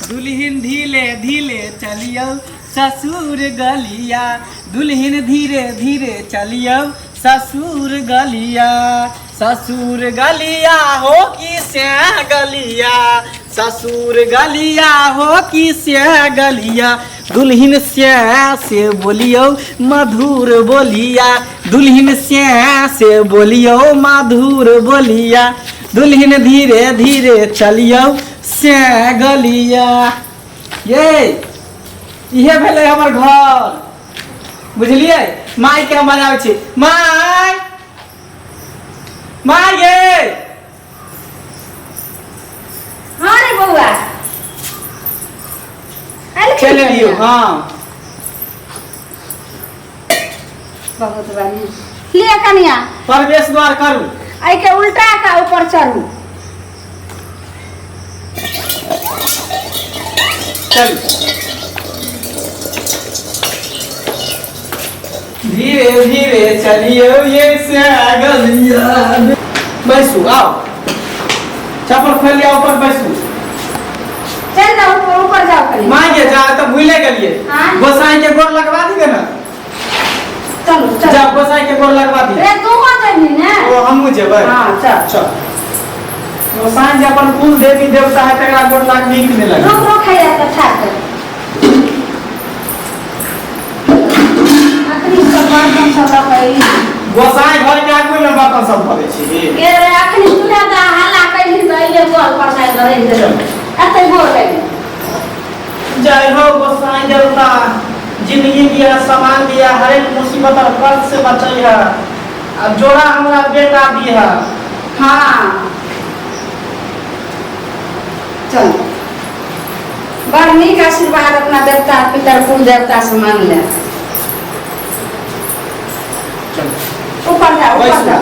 दुल्हन धीरे धीरे चलियो ससुर गलिया, दुल्हन धीरे धीरे चलियो ससुर गलिया। ससुर गलिया हो कि से गलिया, ससुर गलिया हो कि से गलिया। दुल्हन से बोलियो मधुर बोलिया, दुल्हन से बोलियो मधुर बोलिया। दुल्हन धीरे धीरे चलियो से गलिया। ये भेले हमर घर, बुझलिए। माई के हम बजाबै छी, माई माई गे। हाँ रे बउआ चले लियो। हाँ बहुत बढ़िया। ले कनिया प्रवेश द्वार करू, आई के उल्टा का ऊपर चढ़ू। चल धीरे धीरे चलियो ये से गलिया। बैसू, आओ चप्पल खोल लिया, ऊपर बैसू। चल जाओ ऊपर, ऊपर जाओ कनिया। माई के जा तो भूले गेलिए। हाँ? गोसाई के गोर लगवा दी ना। चलो चल जा गोसाई के गोर लगवा दी। रे तू आ जानी ने। ओ हमहु जेबै। हां चल चल। गोसाई जे अपन कुल देवी देवता है तकरा गोर लाग नीक नहीं लगे। रुक रुक खाया त ठाक। अखनी सब बर्तन सब रखई। गोसाई घर के आगू में बर्तन सब भरे छी। के रे अखनी सुना दा हल्ला कइली गइले गोल पर साइड रहे दे। अते गोल लगे। जय हो गोसाई देवता, जिंदगी दिया, सामान दिया, हर एक मुसीबत और कर्ज से बचैया। अब जोड़ा हमरा बेटा दिया। हाँ चल बड़ नीक आशीर्वाद अपना देवता पितर कुल देवता से मान ले। ऊपर जा ऊपर जा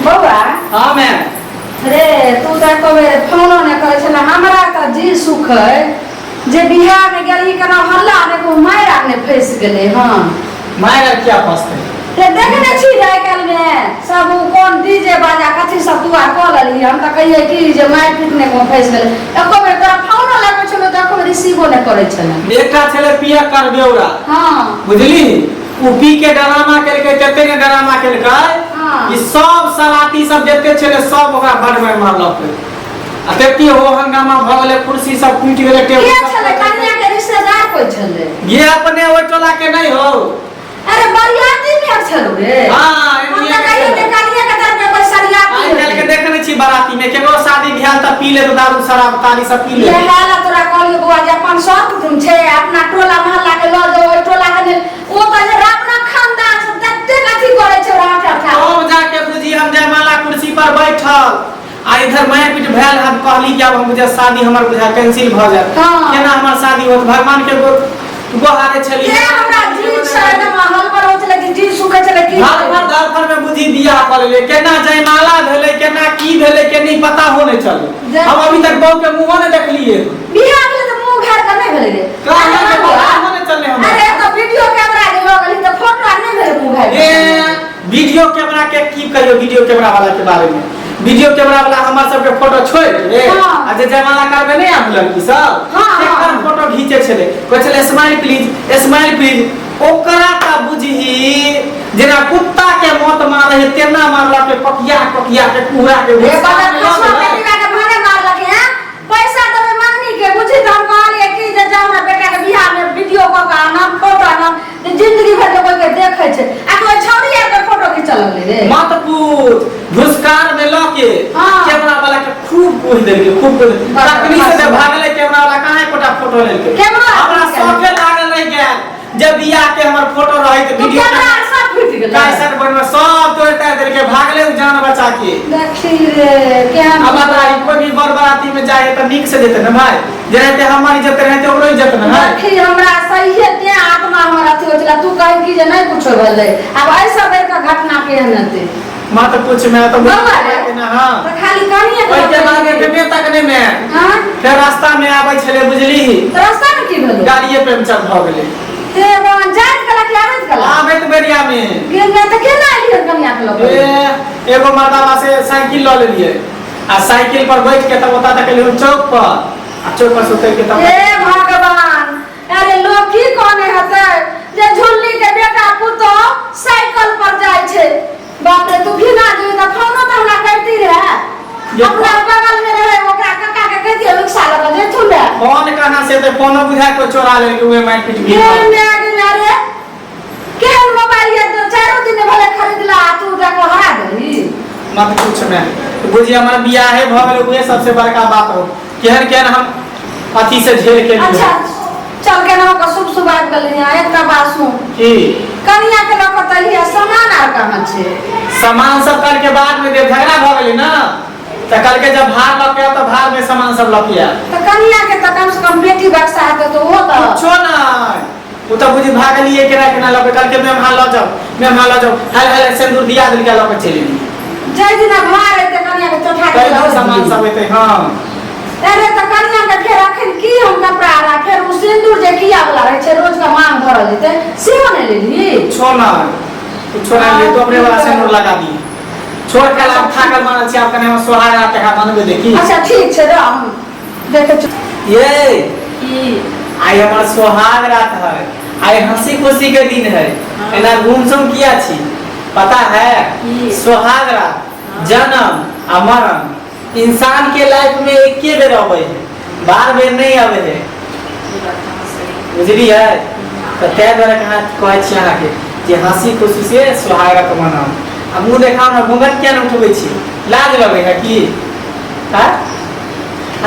बउआ। हाँ मैं रे तू तो कबे फोनो ने करे छला। हमरा त जी सुख है जे बिहार में गेली कना हल्ला ने को मायरा ने फंस गेले। हां मायरा क्या फंसते ते देखने छी जाय काल में सब कोन डीजे बाजा कथि सब तू आ कॉल ली। हम त कहिए कि जे माय पिटने को फंस गेले। एको बेर तोरा फोनो लागो छलो त एको रिसीवो ने करे छले। एकटा छले पिया कर बेउरा। हां बुझली, उ पी के ड्रामा केलके, कते ने ड्रामा केलकै। हां ई सब सलाती सब जते छले सब ओकरा बड़ में मारलक। आ तेती हो हंगामा भ गेले, कुर्सी सब टूट गेले, टेबुल के सब छले कन्या के रिश्तेदार कोई छले। ये अपने ओइ टोला के नहीं हो। अरे बरियाती में छलो रे। हां हम त कहिए जे कन्या के दर में कोई सरियाती आई कल के देखने छी बाराती में केकरो शादी बियाह त पी ले, तो दारू शराब तारी सब पी ले। ये हाल तोरा कहलियो बुआ जे अपन सब तुम छे अपना टोला मोहल्ला के ल जो ओइ टोला के ओ त जे अपना खानदान सब तते कथि करे छे राठा था। अब जाके बुझी हम जयमाला कुर्सी पर बैठल आ इधर मैं पीठ भेल। हम कहली कि अब हम बुझे शादी हमर बुझा कैंसिल भ जात। हाँ। केना हमर शादी होत, भगवान के गोहारे छली। के हमरा जी शायद महल पर होतले कि जी सुखे चले कि घर पर में बुझी दिया कर ले। केना जयमाला भेले, केना की भेले के नहीं पता होने चले। हम अभी तक बहू के मुंह ने देखलिए। बियाह भेले त मुंह घर कर नहीं भेले रे। कहां के पता होने चले हम। अरे तो वीडियो कैमरा के ल गली त फोटो नहीं भेले मुंह घर। ए वीडियो कैमरा के की कहियो, वीडियो कैमरा वाला के बारे में। वीडियो कैमरा वाला हमर सब के फोटो छोड़ दे। हां आ जे जयमाला करबे नहीं आप लड़की सब। हां एकर फोटो खींचे छले, कहै छले स्माइल प्लीज, स्माइल प्लीज। ओकरा त बुझी जेना कुत्ता के मौत मारे तेना मारला के पकिया पकिया के कुहा के। ए बाबा कसवा बेटा के भाने मारला के। हैं पैसा तबे मांगनी के बुझी त हम कहलिए कि जे जा हमरा बेटा के बियाह में वीडियो क के आनम फोटो आनम जे जिंदगी भर के कोई के देखे छे। आ कोई छौरी के फोटो खींचल ले रे। मत पूछ घुसकार में लके कैमरा वाला के खूब कोई देलके, खूब कोई तकनी से भागले। कैमरा वाला काहे कोटा फोटो लेलके। हमरा शौके लागल रह गया जब बियाह के हमर फोटो रहे त वीडियो कैमरा सब फूट गेल। कैसेट बन में सब तोड़ तार देलके, भागले जान बचा के। देखी रे क्या अब बताई कोई भी बरबाती में जाए त निक से देते ना भाई। जेते हमारी इज्जत रहते ओकरो इज्जत ना है। देखी हमरा सही है ते आत्मा हमरा अथी होतला। तू कहि कि जे नहीं कुछो भेले। अब ऐसा बेर का घटना केहन हते मत पूछ, मैं तो ना। हां तो खाली कहिए ओइ के लागे के तक नहीं में। हां फिर रास्ता में आबै छले बुझली, रास्ता में की भेलो। गाड़िए पंचर भ गेले। ते जात कला के आवत कला आबैत बेरिया में गेल त केना आइए कनिया के लोग। एगो मर्दावा से साइकिल ल लेलिए। आ साइकिल पर बैठ के तब ओता तक ले चौक पर आ चौक पर से उतर के तब हे भगवान अरे लोग की कोने हते जे झुल्ली के बेटा पुतो साइकिल पर जाय छे बाप रे तू भी ना जे त फोनो त हमरा करती रहे अपना बगल में रहे ओकरा काका के कह दियो रिक्शा लगा जे छुले फोन कहां से ते फोनो बुझा के चोरा ले के उहे मार पीट के गई ने रे के मोबाइल ये तो चारों दिन भले खरीदला तू जाको हरा गई मत कुछ नहीं बुझी हमार बियाह है भ गेल उहे सबसे बड़का बात हो केहन केहन हम अथी से झेल के लिए अच्छा चल के ना को शुभ शुभ आबि गेल यहाँ एकटा बात सुन की कनिया के लोग तलिया सामान आर कहां छे सामान सब कल के बाद में देव झगड़ा भ गेली ना त कल के जब भार लके तो भार में सामान सब लकिया तो कनिया के तो कम से कम बेटी बक्सा है तो वो तो छो ना उ त बुझी भागलिए केना केना लके कल के मेहमान ल जाओ हल हल सिंदूर दिया दिल के लके चली जय दिन भार है तो कनिया के चोठा के कई सामान सब हेते हां अरे तो कनिया के फेर अखन की हम कपड़ा रा फेर उ सिंदूर जे किया वाला रहे छे रोज का मांग भरल जेते सेहो ने लेली छो ना छोड़ा ले तो अपने वाला सिंदूर लगा दी छोड़ के लाभ खाकर मानल छी आप कने हम सोहारा के हा मानबे देखी अच्छा ठीक छे रे हम देखे ये की आई हमार सोहाग रात है आई हंसी खुशी के दिन है एना घूमसम किया छी पता है सोहाग रात जन्म आ मरण इंसान के लाइफ में एक के बेर आवे है बार बेर नहीं आवे है बुझली है तो तै द्वारा कहा छी अहाँ के जे हंसी खुशी से सोहाग रात मनाओ अब मुंह देखाओ ना घूंघट क्या न उठबै छी लाज लगे है की हां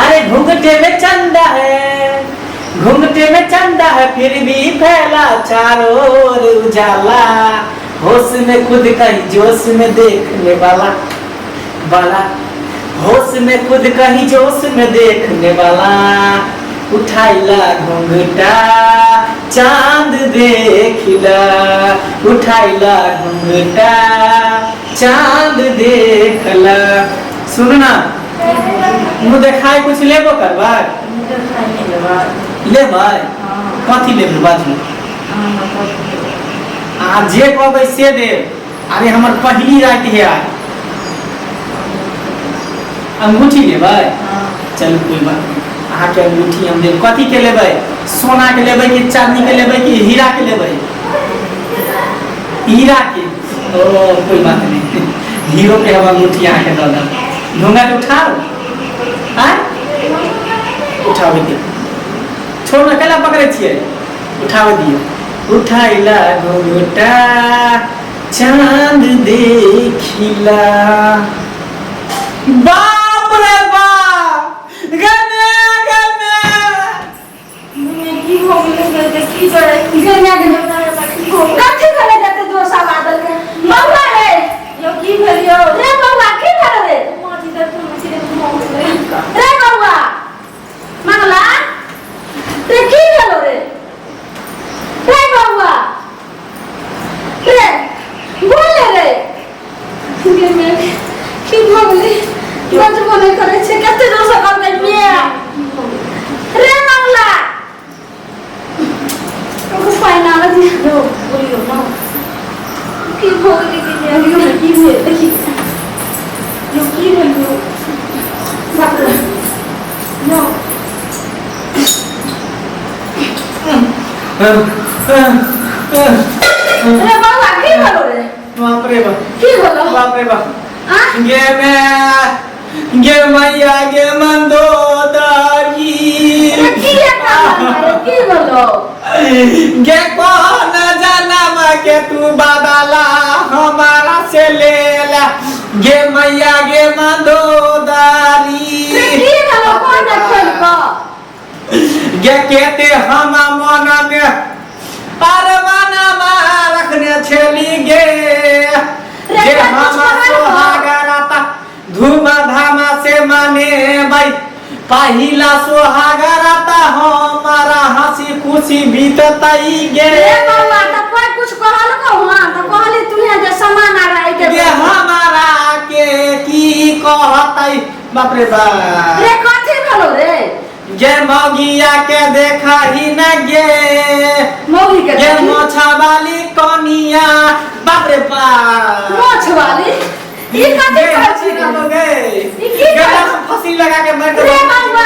अरे घूंघटे में चंदा है घूंघटे में चंदा है फिर भी फैला चारों ओर उजाला होश में खुद कहीं जोश में देखने वाला होश में खुद कहीं जोश में देखने वाला उठाइला घूंघटा चांद देखिला उठाइला घूंघटा चांद देखला सुनना मुँह देखाई कुछ लेबो करबा लेबै कथी लेबै बाजू आ जे कहबै से देब अरे हमर पहली रात है आज अंगूठी लेबै चल कोई बात अहाँ के अंगूठी हम देब कथी के लेबै सोना के लेबै कि चांदी के लेबै कि हीरा के लेबै हीरा के ओ कोई बात नहीं हीरो के हम अंगूठी अहाँ के दऽ देब घूंघट उठाओ हां उठावे दियो छोड़ ना कला पकड़े छिए उठावे दियो उठाइला घूंघटा चांद देखिला बाप रे बाप गने की हो गेले की करे गने कथि करे जाते दोसा बादल के मौला रे यो की भेलियो रे मौला की करे रे माटी दे तुम सीधे रे मौला मंगला रे की भेलो रे रे मौला रे बोले रे के में की भगले रोज बोले करे छे कते दोसा कर दे रे मंगला को फाइनल दे दो बोलियो ना की भगले के लियो की भेल देखी यो की भेलियो बाप रे नो रे बाबा की भेलो रे बाप रे बाप की भेलो बाप रे बाप हां गे मैया गे मंदोदरी की की भेलो गे कौन जनम के तू बदला हमारा से लेला गे मैया गे मंदोदरी की भेलो कौन खेल को गे कहते हम मन में परवाना रखने छली गे जे हम सोहागराता धूम धाम से माने भाई पहिला सोहागराता हमारा हंसी खुशी बीततई गे रे बाबा त कोई कुछ कहल को हां त कहली तुहे जे सामान आ रही के गे हमारा के की कहतई बाप रे बाप रे कथि भेलो रे गे मौगिया के देखा ही न गे मौगी के गे मोछा वाली कनिया बाप रे बाप मोछ वाली ये काटे हंसी ना हो गए ये की गला में फांसी लगा के मर रे बाबा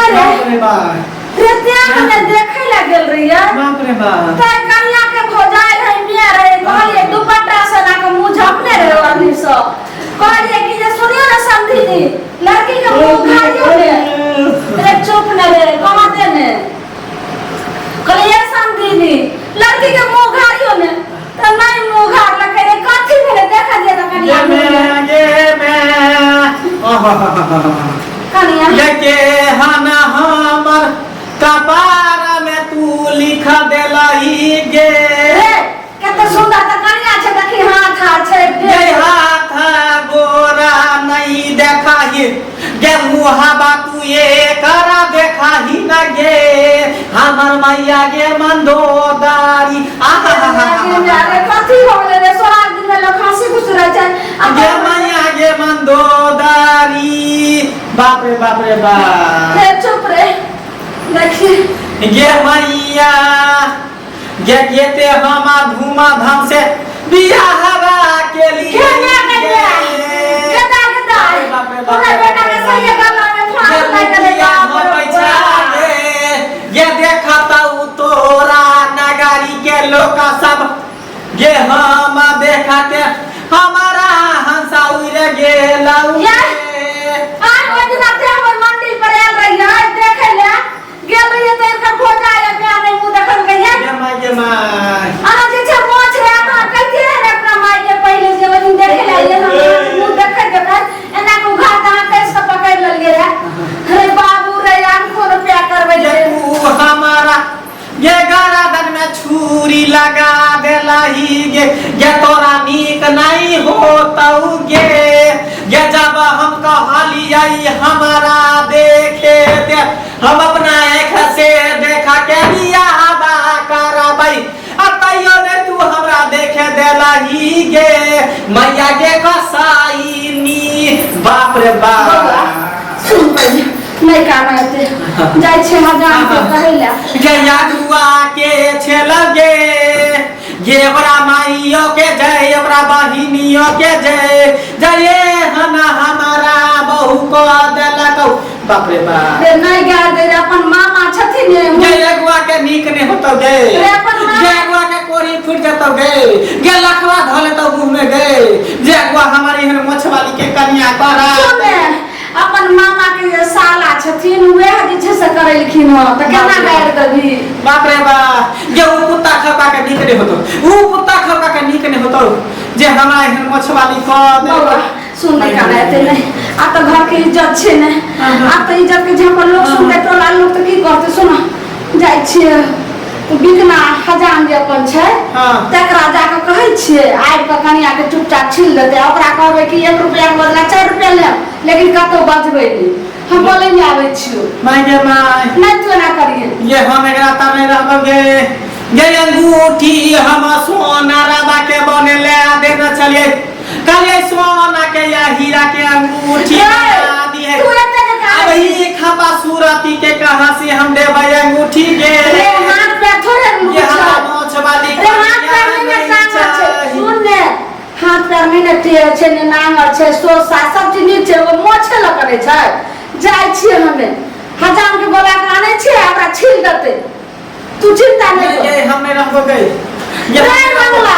अरे बाप रे त्या हमें देखे लागल रही है बाप रे बाप तार कन्या के भोजाए रहे मिया रहे कहलिए दुपट्टा से ना के मुंह झपने रहे आदमी सब कहलिए कि जे सुनियो ना समझी दी लड़की के मुंह घारियो ने रे चुप न रे कहां दे ने कहलिए समझी दी लड़की के मुंह घारियो ने तो नहीं मुंह घार लगे रे काठी भेले देखा दे त कन्या ये मैं कन्या ये के हना हमर कपार में तू लिख देलही गे रे कते सुंदर त कन्या छे देखी हाथ हाथ छे ये हाथ गोरा नहीं देखाही गे मुहाबा तू ये करा देखाही न गे हमर मैया गे मंदोदारी अरे कथी हो गेले रे सोहाग दिन में लोग हंसी खुश रह जाए गे मैया गे मंदोदारी बाप रे बाप रे चुप रे देखी गे मैया गे गेते हम धूमा धाम से बियाहवा के लिए गदा गदा ओरे बेटा के सही गला में फाड़ लगा दे ये देखता उ तोरा नगारी के लोग सब गे हम देखते हमारा हंसा उड़ गेला आज ओ दिन ते हमर मंदिर पर आल रही है देखे ले गेल रही त इनका खोजा है प्यार नहीं मुंह देखल गई है ये माय आ जे छे मोछ रे आ कहते है अपना माई के पहले जे वो दिन देखे ले ये मुंह देखे देखे एना को घाट कहां कैसे पकड़ ल गे रे अरे बाबू रे आंखों रे प्यार करबे ये तू हमारा ये गरादन में छुरी लगा देलही गे तोरा नीक नहीं होतौ गे जब हम कहलिए हमारा देखे दे हम अपना आँख से देखा के बियाहवा करबै तैयो ने तू हमरा देखे देलही गे मैया के कसाईनी बाप रे बाप सुन पहले नहीं कानते जाय छे हजार के कहला गया दुआ के छलगे ये बड़ा माइयो के जय बड़ा बहिनियो के जय जय हना हमारा बहू को देलकौ बाप रे बाप रे नहीं गार दे अपन मामा छथिन ने जय अगुआ के नीक ने होतौ गे रे अपन मामा जय अगुआ के कोरी फूट जतौ गे गे लखवा धले तो मुंह में गे जय अगुआ हमारी हन मोछवाली के कन्या करा सुने अपन मामा के जे साला छथिन वे जे छे से करैलखिन ह त केना गार दबी बाप रे बाप ये उ कुत्ता खपा के नीक ने होतो उ कुत्ता खपा के नीक ने होतो जे हमरा एहन मछवाली क बाबा सुन नहीं कानते नहीं आ त घर के इज्जत छे ने आ त इज्जत के जब लोग सुनते टोला लोग त की करते सुन जाय छिए बिकना हजाम जे अपन छै तकरा जाके कहै छिए आइ के कनिया के चुपचाप छील देते ओकरा कहबै कि 1 रुपया के बदला 4 रुपया ले लेकिन कतो बजबै नहीं हम बोले नहीं आवे छियो माय गे माय नहीं तो ना करिए ये हम एकरा तने रहबगे गे अंगूठी हम सोना रवा के बने ले देना चलिए कलिए सोना के या हीरा के अंगूठी दी है तू एते अब ही खपा सूरती के कहां से हम देबै अंगूठी के रे हाथ पे थोड़े ये हमारा मोछवाली रे हाथ पे में टांग छै सुन ने हाथ पैर में नटे छै ने नांग छै सोसा सब चीज नीचे वो मोछे ल करे छै जाय छिए हमें हजाम के बोला के आने छिए हमरा छील देते तू चिंता नहीं कर ये हमने रहबो गए रे मंगला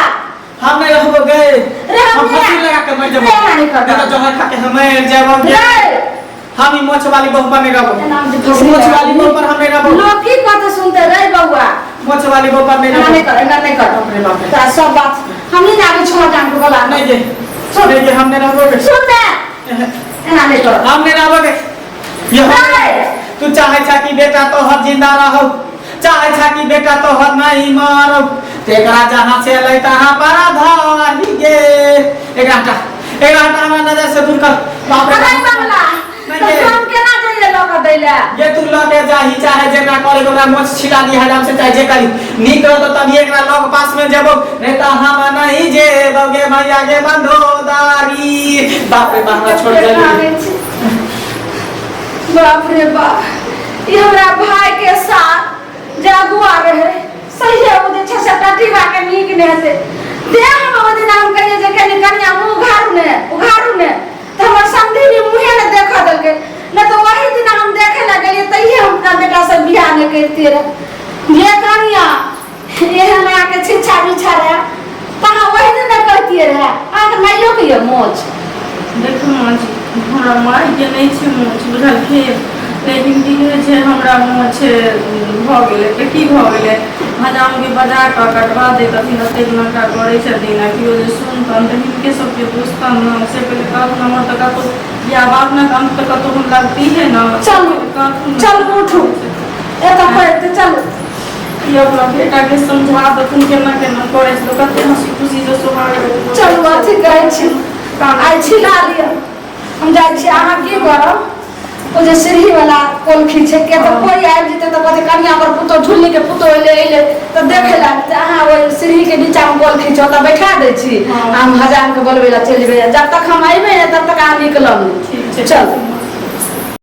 हमने रहबो गए रे हम फांसी लगा के मर रे हानि कर जब जहर खा के हमें जाबो रे हम ही मोछवाली बहु बने रहबो नाम जे मोछवाली बहु पर हमें रहबो लोग की कत सुनते रे बउआ मोछवाली बहु पर ना नहीं कर ना नहीं कर अपने बाप रे ता सब बात हम नहीं आगे छोड़ जान के बोला नहीं जे सुन ये हमने रहबो गए सुन ले ना नहीं कर हमने रहबो गए ये तू चाहे छा कि बेटा तो हर जिंदा रहो चाहे छा कि बेटा तो हर नहीं मरो तेरा जहां से ले तहां पर धाही गे एक घंटा हमरा नजर से दूर कर बाप रे नहीं मंगला तो हम केना जाइए लोग दैला ये तू लगे जाही चाहे जेना करे ओकरा मोछ छिला दी हजाम से चाहे जे करी नीक रह तो तभी एकरा लोग पास में जेबो नहीं तो हम नहीं जेबोगे भैया के बंधोदारी बाप रे बाप छोड़ दे बाप रे बाप ये हमरा भाई के साथ जागुआ रहे सही है वो जे 6 टटीवा के नीक ने से दे हम ओदे नाम कहिए जे कनी कनिया मुंह उघारू ने त हमर समधी भी मुंहे ने देखा देलके न तो वही दिन हम देखे लगे तइए हम अपना बेटा से बियाह न करते रहे ये कनिया एहन आके छिछा बिछा रहे कहां वही दिन न करती रहे आके माइयो के ये मोच देखो माँ जी हमरा माई के नहीं छे मोच बुझल के लेकिन की है जे हमरा मोच भ गेले त की भ गेले हजाम के बाजार का कटवा दे तथिन अते नका करे छथिन कि ओ जे सुन तन त हिनके सबके दोस्ता न से पहले काफ नंबर तक तो या बाप ना काम तक तो हम लगती है ना चल उठू एता पर चल ये अपना बेटा के समझा दथुन केना केना करे से कते हंसी खुशी जो सुहाग चल अथी कहै छी आई छिला लिया हम जाय छी अहाँ की करब ओ जे सीढ़ी वाला कोलखी छै के तो कोई आबि जेते त कहते कनिया पर पुतो झुल्ली के पुतो एले त देखे ला अहाँ ओ सीढ़ी के नीचा में कोलखी छ त बैठा दे छी हम हजार के बोलबे ला चल जेबे जब तक हम आइबे तब तक अहाँ निकलब ठीक छै चल